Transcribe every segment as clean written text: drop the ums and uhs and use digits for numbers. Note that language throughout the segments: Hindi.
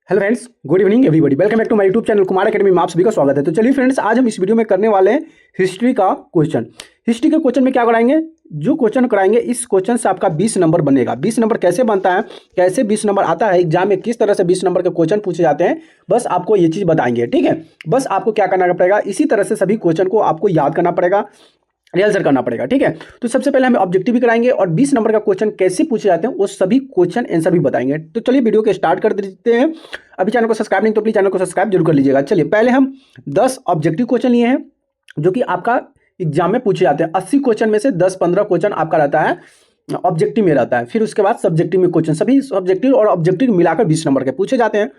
Hello friends, good evening everybody. Welcome back to my YouTube channel Kumar academy में आप सभी का स्वागत है। तो चलिए फ्रेंड्स, आज हम इस वीडियो में करने वाले हैं हिस्ट्री का क्वेश्चन। हिस्ट्री के क्वेश्चन में क्या कराएंगे, जो क्वेश्चन कराएंगे इस क्वेश्चन से आपका 20 नंबर बनेगा। 20 नंबर कैसे बनता है, कैसे 20 नंबर आता है एग्जाम में, किस तरह से 20 नंबर के क्वेश्चन पूछे जाते हैं, बस आपको ये चीज़ बताएंगे। ठीक है, बस आपको क्या करना पड़ेगा, इसी तरह से सभी क्वेश्चन को आपको याद करना पड़ेगा, रिहर्सल करना पड़ेगा। ठीक है, तो सबसे पहले हमें ऑब्जेक्टिव भी कराएंगे और 20 नंबर का क्वेश्चन कैसे पूछे जाते हैं वो सभी क्वेश्चन आंसर भी बताएंगे। तो चलिए वीडियो को स्टार्ट कर देते हैं। अभी चैनल को सब्सक्राइब नहीं तो प्लीज चैनल को सब्सक्राइब जरूर कर लीजिएगा। चलिए, पहले हम 10 ऑब्जेक्टिव क्वेश्चन लिए हैं जो कि आपका एग्जाम में पूछे जाते हैं। 80 क्वेश्चन में से 10-15 क्वेश्चन आपका रहता है ऑब्जेक्टिव में रहता है, फिर उसके बाद सब्जेक्टिव में क्वेश्चन, सभी ऑब्जेक्टिव और ऑब्जेक्टिव मिलाकर 20 नंबर के पूछे जाते हैं।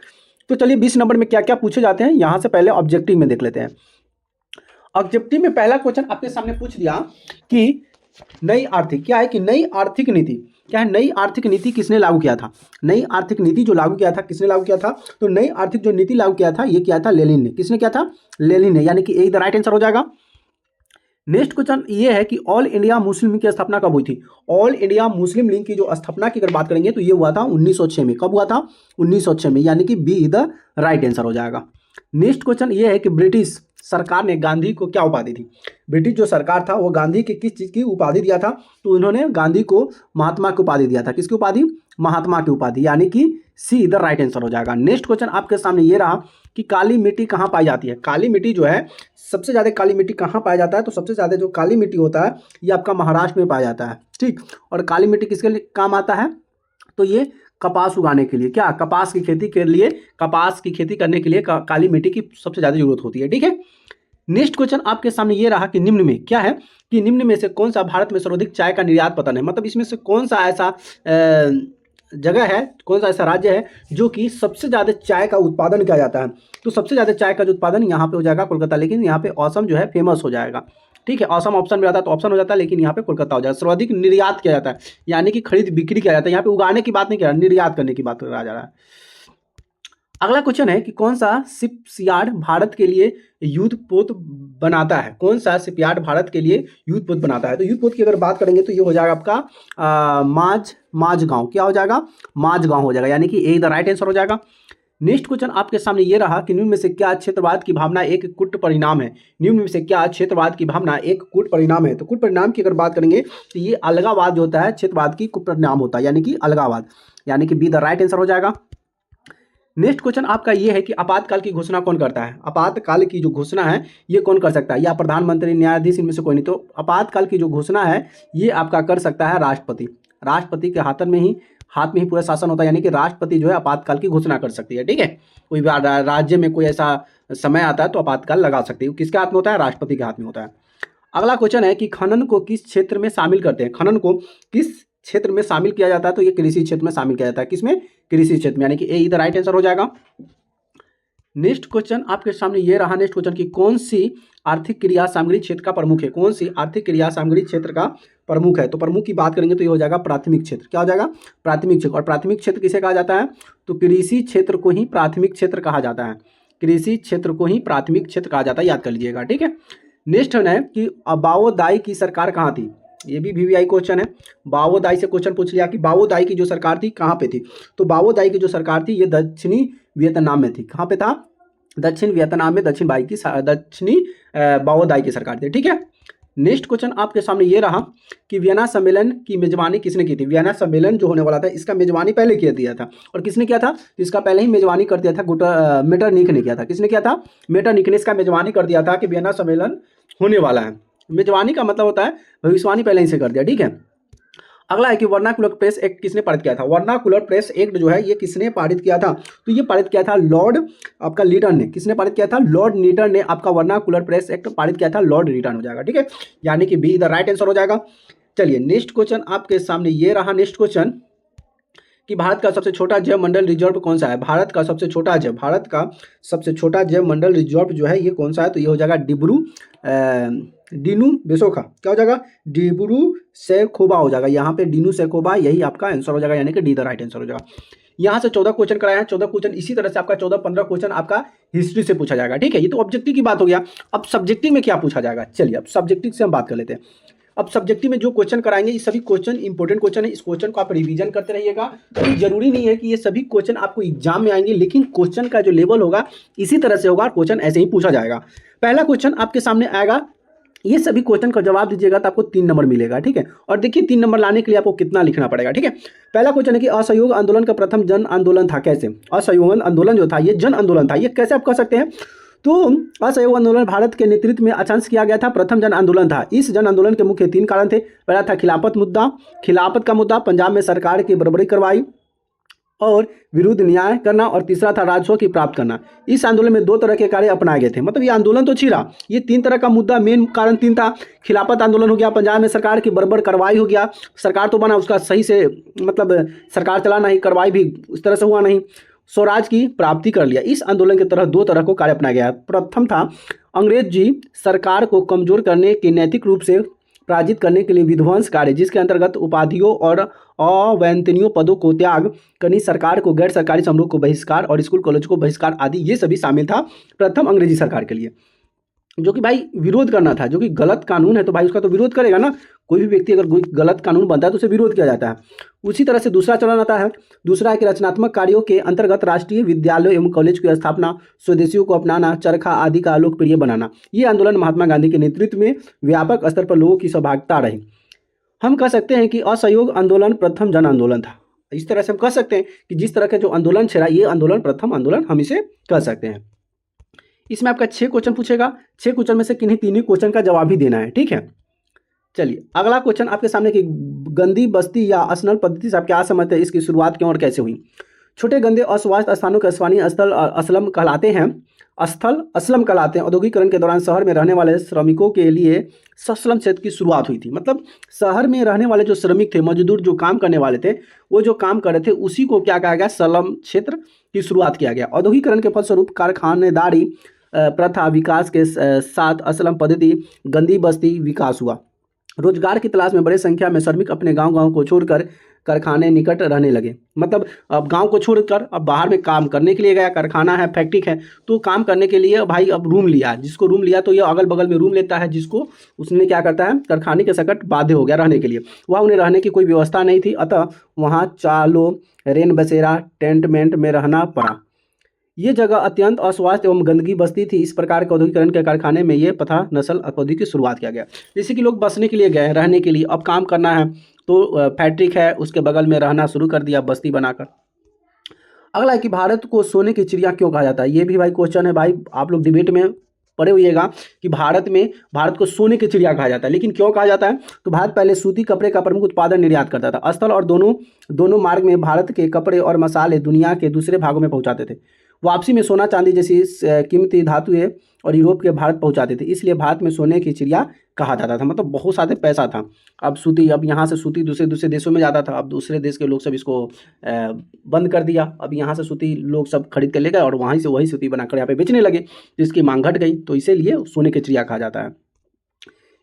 तो चलिए 20 नंबर में क्या क्या पूछे जाते हैं यहाँ से पहले ऑब्जेक्टिव में देख लेते हैं। ऑब्जेक्टिव में पहला क्वेश्चन आपके सामने पूछ दिया कि नई आर्थिक क्या है, कि नई आर्थिक नीति क्या है, नई आर्थिक नीति किसने लागू किया था। नई आर्थिक नीति जो लागू किया था किसने लागू किया था, तो नई आर्थिक जो नीति लागू किया था ये किया था लेनिन ने। किसने किया था, लेनिन ने, यानी कि ए द राइट आंसर हो जाएगा। नेक्स्ट क्वेश्चन ये है कि ऑल इंडिया मुस्लिम लीग की स्थापना कब हुई थी। ऑल इंडिया मुस्लिम लीग की जो स्थापना की अगर बात करेंगे तो ये हुआ था 1906 में। कब हुआ था, 1906 में, यानी कि बी द राइट आंसर हो जाएगा। नेक्स्ट क्वेश्चन ये है कि ब्रिटिश सरकार ने गांधी को क्या उपाधि दी। ब्रिटिश जो सरकार था वो गांधी की किस चीज़ की उपाधि दिया था, तो उन्होंने गांधी को महात्मा की उपाधि दिया था। किसकी उपाधि, महात्मा की उपाधि, यानी कि सी इधर राइट आंसर हो जाएगा। नेक्स्ट क्वेश्चन आपके सामने ये रहा कि काली मिट्टी कहाँ पाई जाती है। काली मिट्टी जो है, सबसे ज़्यादा काली मिट्टी कहाँ पाया जाता है, तो सबसे ज़्यादा जो काली मिट्टी होता है ये आपका महाराष्ट्र में पाया जाता है। ठीक, और काली मिट्टी किसके लिए काम आता है, तो ये कपास उगाने के लिए, क्या कपास की खेती के लिए, कपास की खेती करने के लिए काली मिट्टी की सबसे ज़्यादा जरूरत होती है। ठीक है, नेक्स्ट क्वेश्चन आपके सामने ये रहा कि निम्न में क्या है, कि निम्न में से कौन सा भारत में सर्वाधिक चाय का निर्यात पतन है। मतलब इसमें से कौन सा ऐसा जगह है, कौन सा ऐसा राज्य है जो कि सबसे ज़्यादा चाय का उत्पादन किया जाता है। तो सबसे ज़्यादा चाय का जो उत्पादन यहाँ पे हो जाएगा कोलकाता, लेकिन यहाँ पे असम जो है फेमस हो जाएगा। ठीक है, असम ऑप्शन में आता है तो ऑप्शन हो जाता है, लेकिन यहाँ पे कोलकाता हो जाएगा। सर्वाधिक निर्यात किया जाता है, यानी कि खरीद बिक्री किया जाता है। यहाँ पे उगाने की बात नहीं किया, निर्यात करने की बात करा जा रहा है। अगला क्वेश्चन है कि कौन सा शिपयार्ड भारत के लिए युद्ध पोत बनाता है। कौन सा शिपयार्ड भारत के लिए युद्ध पोत बनाता है, तो युद्ध पोत की अगर बात करेंगे तो ये हो जाएगा आपका माझगांव। क्या हो जाएगा, माझगांव हो जाएगा, यानी कि ए द राइट आंसर हो जाएगा। नेक्स्ट क्वेश्चन आपके सामने ये रहा कि निम्न में से क्या क्षेत्रवाद की भावना एक कूट परिणाम है। निम्न में से क्या क्षेत्रवाद की भावना एक कूट परिणाम है, तो कूट परिणाम की अगर बात करेंगे तो ये अलगावाद जो होता है क्षेत्रवाद की कूट परिणाम होता है, यानी कि अलगावाद, यानी कि बी द राइट आंसर हो जाएगा। नेक्स्ट क्वेश्चन आपका ये है कि आपातकाल की घोषणा कौन करता है। आपातकाल की जो घोषणा है ये कौन कर सकता है, या प्रधानमंत्री, न्यायाधीश, इनमें से कोई नहीं। तो आपातकाल की जो घोषणा है ये आपका कर सकता है राष्ट्रपति। राष्ट्रपति के हाथ में ही पूरा शासन होता है, यानी कि राष्ट्रपति जो है आपातकाल की घोषणा कर सकती है। ठीक है, कोई राज्य में कोई ऐसा समय आता है तो आपातकाल लगा सकती है, किसके हाथ में होता है, राष्ट्रपति के हाथ में होता है। अगला क्वेश्चन है कि खनन को किस क्षेत्र में शामिल करते हैं। खनन को किस क्षेत्र में शामिल किया जाता है, तो ये कृषि क्षेत्र में शामिल किया जाता है। किसमें, कृषि क्षेत्र में, यानी कि ए इधर राइट आंसर हो जाएगा। नेक्स्ट क्वेश्चन आपके सामने ये रहा। नेक्स्ट क्वेश्चन की कौन सी आर्थिक क्रिया सामग्री क्षेत्र का प्रमुख है। कौन सी आर्थिक क्रिया सामग्री क्षेत्र का प्रमुख है, तो प्रमुख की बात करेंगे तो ये हो जाएगा प्राथमिक क्षेत्र। क्या हो जाएगा, प्राथमिक क्षेत्र। और प्राथमिक क्षेत्र किसे कहा जाता है, तो कृषि क्षेत्र को ही प्राथमिक क्षेत्र कहा जाता है। कृषि क्षेत्र को ही प्राथमिक क्षेत्र कहा जाता है, याद कर लीजिएगा। ठीक है, नेक्स्ट है कि बाओदाई की सरकार कहाँ थी। ये भी वीवीआई क्वेश्चन है। बाओदाई से क्वेश्चन पूछ लिया कि बाओदाई की जो सरकार थी कहाँ पे थी, तो बाओदाई की जो सरकार थी ये दक्षिणी वियतनाम में थी। कहाँ पे था, दक्षिण वियतनाम में दक्षिणी बाओदाई की सरकार थी। ठीक है, नेक्स्ट क्वेश्चन आपके सामने ये रहा कि वियना सम्मेलन की मेजबानी किसने की थी। वियना सम्मेलन जो होने वाला था इसका मेजबानी पहले किया दिया था, और किसने किया था, तो इसका पहले ही मेजबानी कर दिया था मेटरनिख ने किया था। किसने किया था, मेटरनिख ने इसका मेजबानी कर दिया था कि वियना सम्मेलन होने वाला है। मेजबानी का मतलब होता है भविष्यवाणी पहले ही से कर दिया। ठीक है, अगला है कि वर्नाकुलर प्रेस एक्ट किसने पारित किया था। वर्नाकुलर प्रेस एक्ट जो है ये किसने पारित किया था, तो ये पारित किया था लॉर्ड आपका लीटन ने। किसने पारित किया था, लॉर्ड लीटन ने आपका वर्नाकुलर प्रेस एक्ट पारित किया था, लॉर्ड लीटन हो जाएगा। ठीक है, यानी कि बी द राइट आंसर हो जाएगा। चलिए नेक्स्ट क्वेश्चन आपके सामने ये रहा। नेक्स्ट क्वेश्चन कि भारत का सबसे छोटा जैव मंडल रिजर्व कौन सा है। भारत का सबसे छोटा जैव मंडल रिजर्व जो है ये कौन सा है, तो ये हो जाएगा डिनू बेसोखा। क्या हो जाएगा, डिब्रू सैखोवा हो जाएगा। यहाँ पे डिनू सैखोवा यही आपका आंसर हो जाएगा, यानी कि डी द राइट आंसर हो जाएगा। यहाँ से 14 क्वेश्चन कराए हैं। 14 क्वेश्चन इसी तरह से आपका 14-15 क्वेश्चन आपका हिस्ट्री से पूछा जाएगा। ठीक है, ये तो ऑब्जेक्टिव की बात हो गया। अब सब्जेक्टिव में क्या पूछा जाएगा, चलिए अब सब्जेक्टिव से हम बात कर लेते हैं। अब सब्जेक्टिव में जो क्वेश्चन कराएंगे ये सभी क्वेश्चन इंपॉर्टेंट क्वेश्चन है। इस क्वेश्चन को आप रिवीजन करते रहिएगा। तो जरूरी नहीं है कि ये सभी क्वेश्चन आपको एग्जाम में आएंगे, लेकिन क्वेश्चन का जो लेवल होगा इसी तरह से होगा, क्वेश्चन ऐसे ही पूछा जाएगा। पहला क्वेश्चन आपके सामने आएगा, ये सभी क्वेश्चन का जवाब दीजिएगा तो आपको 3 नंबर मिलेगा, ठीक है। और देखिए 3 नंबर लाने के लिए आपको कितना लिखना पड़ेगा, ठीक है। पहला क्वेश्चन है कि असहयोग आंदोलन का प्रथम जन आंदोलन था कैसे। असहयोग आंदोलन जो था ये जन आंदोलन था, ये कैसे आप कह सकते हैं। तो असहयोग आंदोलन भारत के नेतृत्व में अचानक किया गया था, प्रथम जन आंदोलन था। इस जन आंदोलन के मुख्य 3 कारण थे। पहला था खिलाफत का मुद्दा, पंजाब में सरकार की बर्बरी कार्रवाई और विरुद्ध न्याय करना, और तीसरा था राजस्व की प्राप्त करना। इस आंदोलन में 2 तरह के कार्य अपनाए गए थे। मतलब ये आंदोलन तो छिरा, ये 3 तरह का मुद्दा, मेन कारण 3 था। खिलाफत आंदोलन हो गया, पंजाब में सरकार की बर्बर कार्रवाई हो गया, सरकार तो बना उसका सही से मतलब सरकार चला नहीं, कार्रवाई भी उस तरह से हुआ नहीं, स्वराज की प्राप्ति कर लिया। इस आंदोलन के तरह 2 तरह को कार्य अपनाया गया। प्रथम था अंग्रेजी सरकार को कमजोर करने के नैतिक रूप से पराजित करने के लिए विध्वंस कार्य, जिसके अंतर्गत उपाधियों और अवैतनियों पदों को त्याग करनी, सरकार को गैर सरकारी समूह को बहिष्कार और स्कूल कॉलेज को बहिष्कार आदि, ये सभी शामिल था प्रथम अंग्रेजी सरकार के लिए, जो कि भाई विरोध करना था। जो कि गलत कानून है तो भाई उसका तो विरोध करेगा ना, कोई भी व्यक्ति अगर कोई गलत कानून बनता है तो उसे विरोध किया जाता है। उसी तरह से दूसरा चरण आता है, दूसरा है कि रचनात्मक कार्यों के अंतर्गत राष्ट्रीय विद्यालय एवं कॉलेज की स्थापना, स्वदेशियों को अपनाना, चरखा आदि का लोकप्रिय बनाना। ये आंदोलन महात्मा गांधी के नेतृत्व में व्यापक स्तर पर लोगों की सहभागिता रही। हम कह सकते हैं कि असहयोग आंदोलन प्रथम जन आंदोलन था। इस तरह से हम कह सकते हैं कि जिस तरह का जो आंदोलन छेड़ा ये आंदोलन प्रथम आंदोलन हम इसे कह सकते हैं। इसमें आपका 6 क्वेश्चन पूछेगा, 6 क्वेश्चन में से किन्हीं 3 क्वेश्चन का जवाब ही देना है, ठीक है। चलिए अगला क्वेश्चन आपके सामने कि गंदी बस्ती या असनल पद्धति से आप क्या समझते हैं, इसकी शुरुआत क्यों और कैसे हुई। छोटे गंदे अस्वास्थ्य स्थानों के स्थानीय स्थल असलम कहलाते हैं, असलम कहलाते हैं। औद्योगिकरण के दौरान शहर में रहने वाले श्रमिकों के लिए सस्लम क्षेत्र की शुरुआत हुई थी। मतलब शहर में रहने वाले जो श्रमिक थे, मजदूर जो काम करने वाले थे, वो जो काम कर रहे थे उसी को क्या कहा गया, सलम क्षेत्र की शुरुआत किया गया। औद्योगिकरण के फलस्वरूप कारखानेदारी प्रथा विकास के साथ असलम पद्धति गंदी बस्ती विकास हुआ। रोजगार की तलाश में बड़ी संख्या में श्रमिक अपने गांव को छोड़कर कारखाने निकट रहने लगे। मतलब अब गांव को छोड़कर अब बाहर में काम करने के लिए गया, कारखाना है, फैक्ट्री है, तो काम करने के लिए भाई अब रूम लिया, जिसको रूम लिया तो ये अगल बगल में रूम लेता है, जिसको उसने क्या करता है, कारखाने के सकट बाध्य हो गया रहने के लिए। वहाँ उन्हें रहने की कोई व्यवस्था नहीं थी, अतः वहाँ चालो रेन बसेरा टेंटमेंट में रहना पड़ा। ये जगह अत्यंत अस्वास्थ्य एवं गंदगी बस्ती थी। इस प्रकार के औद्योगिकरण के कारखाने में ये पथा नस्ल पद्धति की शुरुआत किया गया। जैसे कि लोग बसने के लिए गए, रहने के लिए, अब काम करना है तो फैक्ट्री है उसके बगल में रहना शुरू कर दिया बस्ती बनाकर। अगला है कि भारत को सोने की चिड़िया क्यों कहा जाता है। ये भी भाई क्वेश्चन है, भाई आप लोग डिबेट में पढ़े हुइएगा कि भारत को सोने की चिड़िया कहा जाता है। लेकिन क्यों कहा जाता है, तो भारत पहले सूती कपड़े का प्रमुख उत्पादन निर्यात करता था। स्थल और दोनों मार्ग में भारत के कपड़े और मसाले दुनिया के दूसरे भागों में पहुंचाते थे। वापसी में सोना चांदी जैसी कीमती धातुएं और यूरोप के भारत पहुंचाते थे, इसलिए भारत में सोने की चिड़िया कहा जाता था। मतलब बहुत सारे पैसा था। अब सूती, अब यहाँ से सूती दूसरे देशों में जाता था, अब दूसरे देश के लोग सब इसको बंद कर दिया। अब यहाँ से सूती लोग सब खरीद कर ले गए और वहीं से वही सूती बनाकर यहाँ पे बेचने लगे, जिसकी मांग घट गई, तो इसीलिए सोने की चिड़िया कहा जाता है।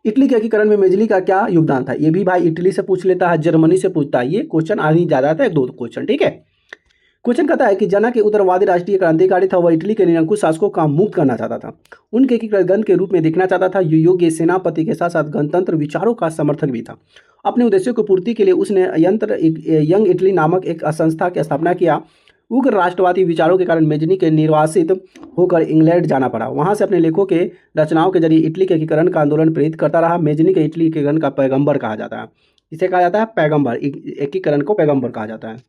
इटली के एकीकरण में मेजली का क्या योगदान था। ये भी भाई इटली से पूछ लेता है, जर्मनी से पूछता है, ये क्वेश्चन आ ही ज़्यादा था, 1-2 क्वेश्चन, ठीक है। क्वेश्चन कहता है कि जना के उग्रवादी राष्ट्रीय क्रांतिकारी था, वह इटली के निरंकुश शासकों का मुक्त करना चाहता था, उनके एकीकृत के रूप में देखना चाहता था। योग्य सेनापति के साथ साथ गणतंत्र विचारों का समर्थक भी था। अपने उद्देश्यों की पूर्ति के लिए उसने यंग इटली नामक एक संस्था की स्थापना किया। उग्र राष्ट्रवादी विचारों के कारण मेजनी के निर्वासित होकर इंग्लैंड जाना पड़ा। वहां से अपने लेखों के रचनाओं के जरिए इटली के एकीकरण का आंदोलन प्रेरित करता रहा। मेजनी के इटली एकीकरण का पैगंबर कहा जाता है। इसे कहा जाता है पैगंबर, एकीकरण को पैगंबर कहा जाता है।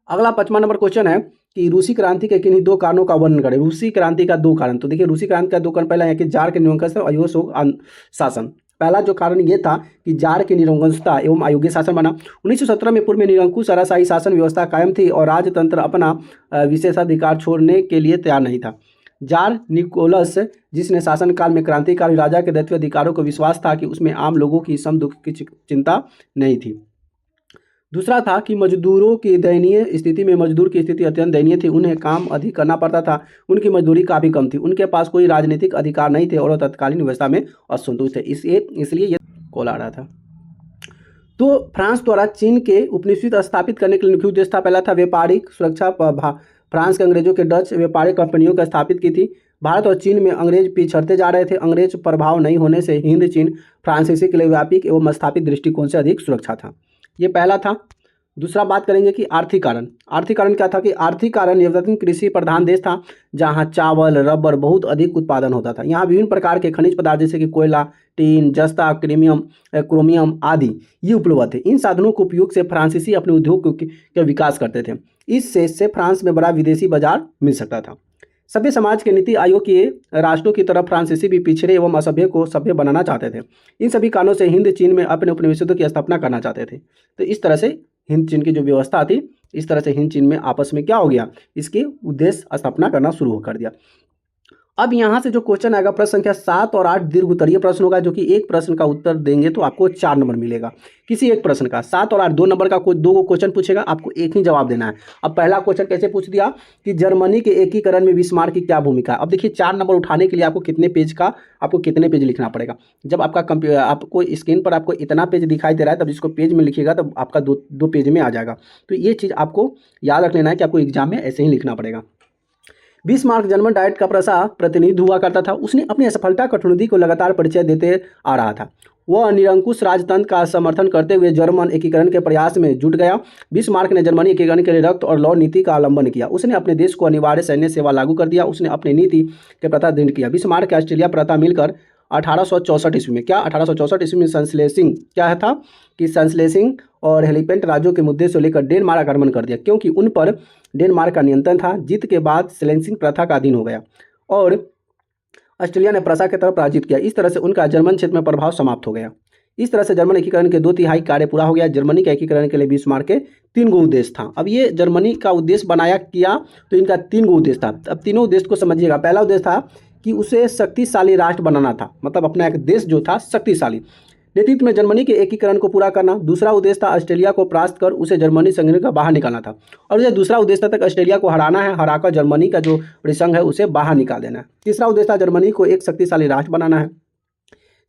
अगला 5वां नंबर क्वेश्चन है कि रूसी क्रांति के किन्हीं 2 कारणों का वर्णन करें। रूसी क्रांति का 2 कारण, तो देखिए रूसी क्रांति का 2 कारण, पहला है कि जार के निरंकुश और अयोग्य शासन। पहला जो कारण ये था कि जार की निरंकुशता एवं अयोग्य शासन बना। 1917 में पूर्व में निरंकुश राजशाही शासन व्यवस्था कायम थी और राजतंत्र अपना विशेषाधिकार छोड़ने के लिए तैयार नहीं था। जार निकोलस, जिसने शासनकाल में क्रांतिकारी राजा के दैत्य अधिकारों को विश्वास था कि उसमें आम लोगों की सम दुख की चिंता नहीं थी। दूसरा था कि मजदूरों की दयनीय स्थिति में, मजदूर की स्थिति अत्यंत दयनीय थी, उन्हें काम अधिक करना पड़ता था, उनकी मजदूरी काफ़ी कम थी, उनके पास कोई राजनीतिक अधिकार नहीं थे और वह तत्कालीन व्यवस्था में असंतुष्ट थे, इसलिए ये कॉल आ रहा था। तो फ्रांस द्वारा चीन के उपनिवेश स्थापित करने के लिए मुख्य उद्देश्य था। पहला था व्यापारिक सुरक्षा। फ्रांस के अंग्रेजों के डच व्यापारिक कंपनियों का स्थापित की थी। भारत और चीन में अंग्रेज पिछड़ते जा रहे थे। अंग्रेज प्रभाव नहीं होने से हिंद चीन फ्रांसीसी के लिए व्यापक एवं स्थापित दृष्टिकोण से अधिक सुरक्षा था। ये पहला था। दूसरा बात करेंगे कि आर्थिक कारण। आर्थिक कारण क्या था कि आर्थिक कारण न्यूनतम कृषि प्रधान देश था, जहां चावल रबर बहुत अधिक उत्पादन होता था। यहाँ विभिन्न प्रकार के खनिज पदार्थ जैसे कि कोयला, टीन, जस्ता, क्रोमियम आदि ये उपलब्ध थे। इन साधनों के उपयोग से फ्रांसीसी अपने उद्योग के विकास करते थे। इससे फ्रांस में बड़ा विदेशी बाजार मिल सकता था। सभ्य समाज के नीति आयोग के राष्ट्रों की तरफ फ्रांसीसी भी पिछड़े एवं असभ्य को सभ्य बनाना चाहते थे। इन सभी कारणों से हिंद चीन में अपने उपनिवेशों की स्थापना करना चाहते थे। तो इस तरह से हिंद चीन की जो व्यवस्था थी, इस तरह से हिंद चीन में आपस में क्या हो गया, इसके उद्देश्य स्थापना करना शुरू कर दिया। अब यहाँ से जो क्वेश्चन आएगा प्रश्न संख्या 7 और 8 दीर्घ उत्तरीय प्रश्न होगा, जो कि एक प्रश्न का उत्तर देंगे तो आपको 4 नंबर मिलेगा। किसी एक प्रश्न का 7 और 8 2 नंबर का कोई 2 क्वेश्चन पूछेगा, आपको एक ही जवाब देना है। अब पहला क्वेश्चन कैसे पूछ दिया कि जर्मनी के एकीकरण में बिस्मार्क की क्या भूमिका है। अब देखिए 4 नंबर उठाने के लिए आपको कितने पेज लिखना पड़ेगा। जब आपका आपको स्क्रीन पर आपको इतना पेज दिखाई दे रहा है, तब इसको पेज में लिखिएगा तब आपका दो पेज में आ जाएगा। तो ये चीज़ आपको याद रख लेना है कि आपको एग्जाम में ऐसे ही लिखना पड़ेगा। बिस्मार्क जर्मन डाइट का प्रतिनिधि हुआ करता था। उसने अपनी असफलता कठिनाई को लगातार परिचय देते आ रहा था। वह निरंकुश राजतंत्र का समर्थन करते हुए जर्मन एकीकरण के प्रयास में जुट गया। बिस्मार्क ने जर्मनी एकीकरण के लिए रक्त और लौ नीति का अवलंबन किया। उसने अपने देश को अनिवार्य सैन्य सेवा लागू कर दिया। उसने अपनी नीति के प्रति दृढ़ किया। बिस्मार्क के ऑस्ट्रेलिया प्रथा मिलकर 1864 ईस्वी में 1864 ईस्वी में संश्लेषिंग था कि संश्लेषिंग और हेलीपेंट राज्यों के मुद्दे से लेकर डेनमार्क आक्रमण कर दिया, क्योंकि उन पर डेनमार्क का नियंत्रण था। जीत के बाद स्लेंसिंग प्रथा का अधीन हो गया और ऑस्ट्रेलिया ने प्रसा की तरफ पराजित किया। इस तरह से उनका जर्मन क्षेत्र में प्रभाव समाप्त हो गया। इस तरह से जर्मन एकीकरण के 2/3 कार्य पूरा हो गया। जर्मनी के एकीकरण के लिए बिस्मार्क के 3 गो उद्देश्य था। अब ये जर्मनी का उद्देश्य बनाया किया तो इनका 3 गो उद्देश्य था। अब तीनों उद्देश्य को समझिएगा। पहला उद्देश्य था कि उसे शक्तिशाली राष्ट्र बनाना था, मतलब अपना एक देश जो था शक्तिशाली, नेतृत्व में जर्मनी के एकीकरण को पूरा करना। दूसरा उद्देश्य था ऑस्ट्रेलिया को परास्त कर उसे जर्मनी संघ का बाहर निकालना था। और ये दूसरा उद्देश्य था ऑस्ट्रेलिया को हराना है, हराकर जर्मनी का जो परिसंघ है उसे बाहर निकाल देना है। तीसरा उद्देश्य था जर्मनी को एक शक्तिशाली राष्ट्र बनाना है।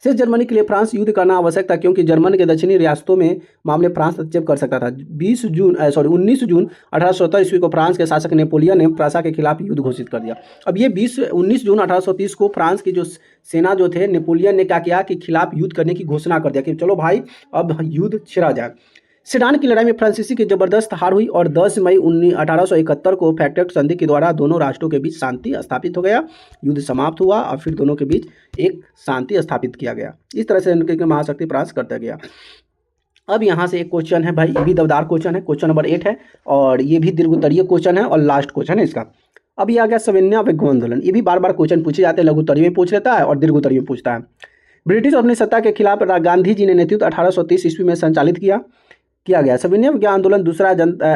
शेष जर्मनी के लिए फ्रांस युद्ध करना आवश्यक था, क्योंकि जर्मन के दक्षिणी रियासतों में मामले फ्रांस हस्तक्षेप कर सकता था। 19 जून 1817 ईस्वी को फ्रांस के शासक नेपोलियन ने प्रासा के खिलाफ युद्ध घोषित कर दिया। अब ये 19 जून 1830 को फ्रांस की जो सेना जो थे, नेपोलियन ने क्या किया कि खिलाफ युद्ध करने की घोषणा कर दिया कि चलो भाई अब युद्ध छिड़ा जाए। सेडान की लड़ाई में फ्रांसीसी की जबरदस्त हार हुई और 10 मई 1871 को फैक्ट संधि के द्वारा दोनों राष्ट्रों के बीच शांति स्थापित हो गया। युद्ध समाप्त हुआ और फिर दोनों के बीच एक शांति स्थापित किया गया। इस तरह से उनके महाशक्ति प्राप्त करता गया। अब यहाँ से एक क्वेश्चन है भाई, ये भी दबदार क्वेश्चन है, क्वेश्चन नंबर 8 है और ये भी दीर्घ उत्तरीय क्वेश्चन है और लास्ट क्वेश्चन है इसका। अब ये आ गया सविनय अवज्ञा आंदोलन। ये भी बार बार क्वेश्चन पूछे जाते हैं, लघु उत्तरीय में पूछ लेता है और दीर्घ उत्तरीय में पूछता है। ब्रिटिश अपनी सत्ता के खिलाफ गांधी जी ने नेतृत्व 1830 ईस्वी में संचालित किया गया। सविनय अवज्ञा आंदोलन दूसरा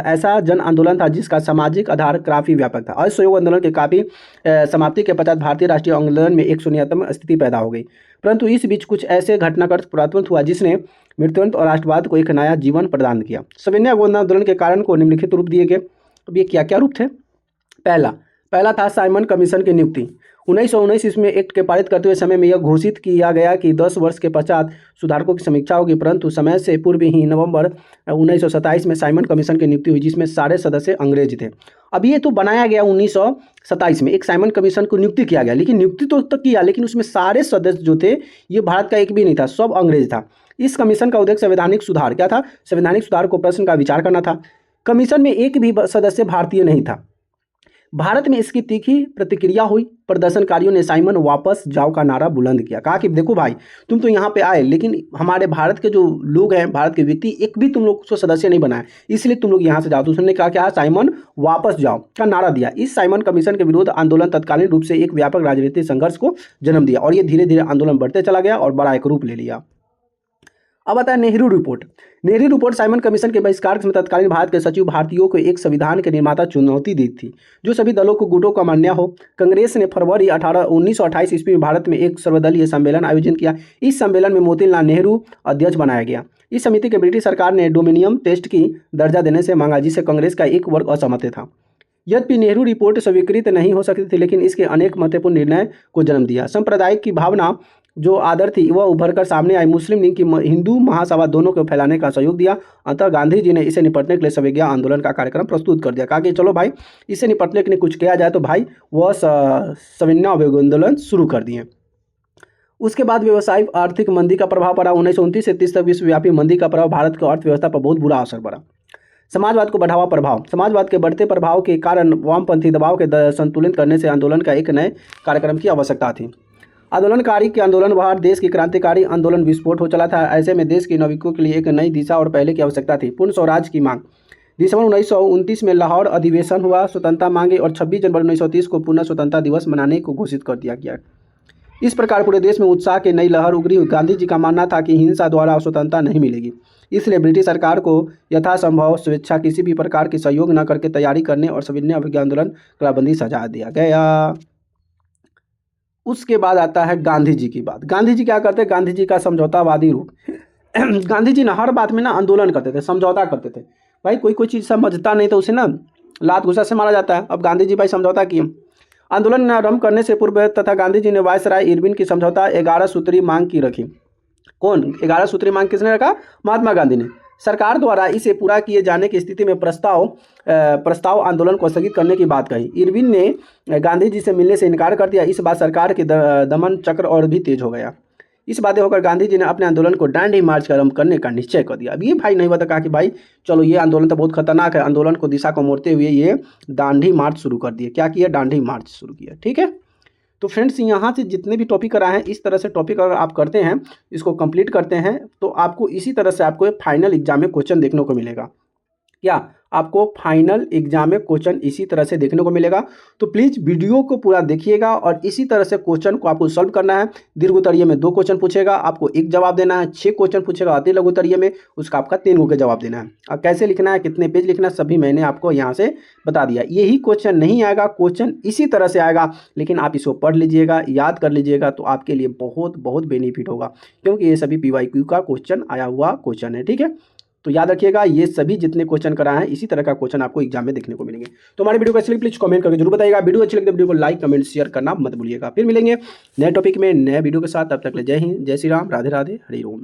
ऐसा जन आंदोलन था जिसका सामाजिक आधार काफी व्यापक था। असहयोग आंदोलन के काफी समाप्ति के पश्चात भारतीय राष्ट्रीय आंदोलन में एक शून्यतम स्थिति पैदा हो गई, परंतु इस बीच कुछ ऐसे घटनाक्रम पुनरावृत्त हुआ जिसने मृत्युवंत और राष्ट्रवाद को एक नया जीवन प्रदान किया। सविनय अवज्ञा आंदोलन के कारण को निम्नलिखित रूप दिए गए। अब ये क्या क्या रूप थे? पहला था साइमन कमीशन की नियुक्ति। 1919 ईस्वी में एक्ट के पारित करते हुए समय में यह घोषित किया गया कि 10 वर्ष के पश्चात सुधारकों की समीक्षा होगी, परंतु समय से पूर्व ही नवंबर 1927 में साइमन कमीशन की नियुक्ति हुई, जिसमें सारे सदस्य अंग्रेज थे। अब ये तो बनाया गया 1927 में, एक साइमन कमीशन को नियुक्ति किया गया, लेकिन नियुक्ति तो तक किया, लेकिन उसमें सारे सदस्य जो थे ये भारत का एक भी नहीं था, सब अंग्रेज था। इस कमीशन का उद्देश्य संवैधानिक सुधार क्या था? संवैधानिक सुधार को प्रश्न का विचार करना था। कमीशन में एक भी सदस्य भारतीय नहीं था। भारत में इसकी तीखी प्रतिक्रिया हुई। प्रदर्शनकारियों ने साइमन वापस जाओ का नारा बुलंद किया। कहा कि देखो भाई, तुम तो यहाँ पे आए, लेकिन हमारे भारत के जो लोग हैं, भारत के व्यक्ति एक भी तुम लोग उसको सदस्य नहीं बनाए, इसलिए तुम लोग यहाँ से जाओ। तो उसने कहा क्या? साइमन वापस जाओ का नारा दिया। इस साइमन कमीशन के विरोध आंदोलन तत्कालीन रूप से एक व्यापक राजनीतिक संघर्ष को जन्म दिया और ये धीरे धीरे आंदोलन बढ़ते चला गया और बड़ा एक रूप ले लिया। अब आता है Nehru report. Nehru report Simon commission के बहिष्कार में तत्कालीन भारत के सचिव भारतीयों को एक संविधान के निर्माता चुनौती दी थी जो सभी दलों को गुटों का मान्य हो। कांग्रेस ने फरवरी 1928 ईस्वी में भारत में एक सर्वदलीय सम्मेलन आयोजन किया। इस सम्मेलन में मोतीलाल नेहरू अध्यक्ष बनाया गया। इस समिति के ब्रिटिश सरकार ने डोमिनियन टेस्ट की दर्जा देने से मांगा, जिससे कांग्रेस का एक वर्ग असहमत था। यद्यपि नेहरू रिपोर्ट स्वीकृत नहीं हो सकती थी, लेकिन इसके अनेक महत्वपूर्ण निर्णय को जन्म दिया। सांप्रदायिक की भावना जो आदर थी वह उभर कर सामने आई। मुस्लिम लीग की हिंदू महासभा दोनों को फैलाने का सहयोग दिया। अंततः गांधी जी ने इसे निपटने के लिए सविज्ञा आंदोलन का कार्यक्रम प्रस्तुत कर दिया। कहा कि चलो भाई इससे निपटने के लिए कुछ किया जाए, तो भाई वह सविनय अवज्ञा आंदोलन शुरू कर दिए। उसके बाद व्यवसायिक आर्थिक मंदी का प्रभाव पड़ा। 1929 से 30 तक विश्वव्यापी मंदी का प्रभाव भारत की अर्थव्यवस्था पर बहुत बुरा असर पड़ा। समाजवाद को बढ़ावा प्रभाव। समाजवाद के बढ़ते प्रभाव के कारण वामपंथी दबाव के संतुलित करने से आंदोलन का एक नए कार्यक्रम की आवश्यकता थी। आंदोलनकारी के आंदोलन बाहर देश की क्रांतिकारी आंदोलन विस्फोट हो चला था। ऐसे में देश के नागरिकों के लिए एक नई दिशा और पहले की आवश्यकता थी। पूर्ण स्वराज की मांग। दिसंबर 1929 में लाहौर अधिवेशन हुआ, स्वतंत्रता मांगे और 26 जनवरी 1930 को पुनः स्वतंत्रता दिवस मनाने को घोषित कर दिया गया। इस प्रकार पूरे देश में उत्साह की नई लहर उभरी। गांधी जी का मानना था कि हिंसा द्वारा स्वतंत्रता नहीं मिलेगी, इसलिए ब्रिटिश सरकार को यथासंभव स्वेच्छा किसी भी प्रकार की सहयोग न करके तैयारी करने और सविनय अवज्ञा आंदोलन कलाबंदी सजा दिया गया। उसके बाद आता है गांधी जी की बात। गांधी जी क्या करते? गांधी जी का समझौतावादी रूप। गांधी जी ना हर बात में ना आंदोलन करते थे, समझौता करते थे। भाई कोई चीज़ समझता नहीं तो उसे ना लात घुसा से मारा जाता है। अब गांधी जी भाई समझौता किए। आंदोलन आरंभ करने से पूर्व तथा गांधी जी ने वायसराय इरविन की समझौता 11 सूत्री मांग की रखी। कौन 11 सूत्री मांग किसने रखा? महात्मा गांधी ने। सरकार द्वारा इसे पूरा किए जाने की स्थिति में प्रस्ताव आंदोलन को स्थगित करने की बात कही। इरविन ने गांधी जी से मिलने से इनकार कर दिया। इस बात सरकार के दमन चक्र और भी तेज हो गया। इस बातें होकर गांधी जी ने अपने आंदोलन को दांडी मार्च आरंभ करने का निश्चय कर दिया। अब ये भाई नहीं बता, कहा कि भाई चलो ये आंदोलन तो बहुत खतरनाक है। आंदोलन को दिशा को मोड़ते हुए ये दांडी मार्च शुरू कर दिए। क्या किया? दांडी मार्च शुरू किया। ठीक है, तो फ्रेंड्स यहाँ से जितने भी टॉपिक कराए हैं इस तरह से टॉपिक अगर आप करते हैं, इसको कंप्लीट करते हैं, तो आपको इसी तरह से आपको फाइनल एग्जाम में क्वेश्चन देखने को मिलेगा। क्या आपको फाइनल एग्जाम में क्वेश्चन इसी तरह से देखने को मिलेगा? तो प्लीज़ वीडियो को पूरा देखिएगा और इसी तरह से क्वेश्चन को आपको सॉल्व करना है। दीर्घ उत्तरीय में 2 क्वेश्चन पूछेगा, आपको 1 जवाब देना है। 6 क्वेश्चन पूछेगा अति लघु उत्तरीय में, उसका आपका 3 का जवाब देना है। अब कैसे लिखना है, कितने पेज लिखना है, सभी मैंने आपको यहाँ से बता दिया। यही क्वेश्चन नहीं आएगा, क्वेश्चन इसी तरह से आएगा, लेकिन आप इसको पढ़ लीजिएगा, याद कर लीजिएगा, तो आपके लिए बहुत बहुत बेनिफिट होगा, क्योंकि ये सभी PYQ का क्वेश्चन आया हुआ क्वेश्चन है। ठीक है, तो याद रखिएगा ये सभी जितने क्वेश्चन कराए हैं इसी तरह का क्वेश्चन आपको एग्जाम में देखने को मिलेंगे। तो हमारे वीडियो को अच्छी लगी प्लीज कमेंट करके जरूर बताइएगा। वीडियो अच्छी लगी तो वीडियो को लाइक कमेंट शेयर करना मत भूलिएगा। फिर मिलेंगे नए टॉपिक में नए वीडियो के साथ। तब तक ले जय हिंद, जय श्री राम, राधे राधे, हरि ओम।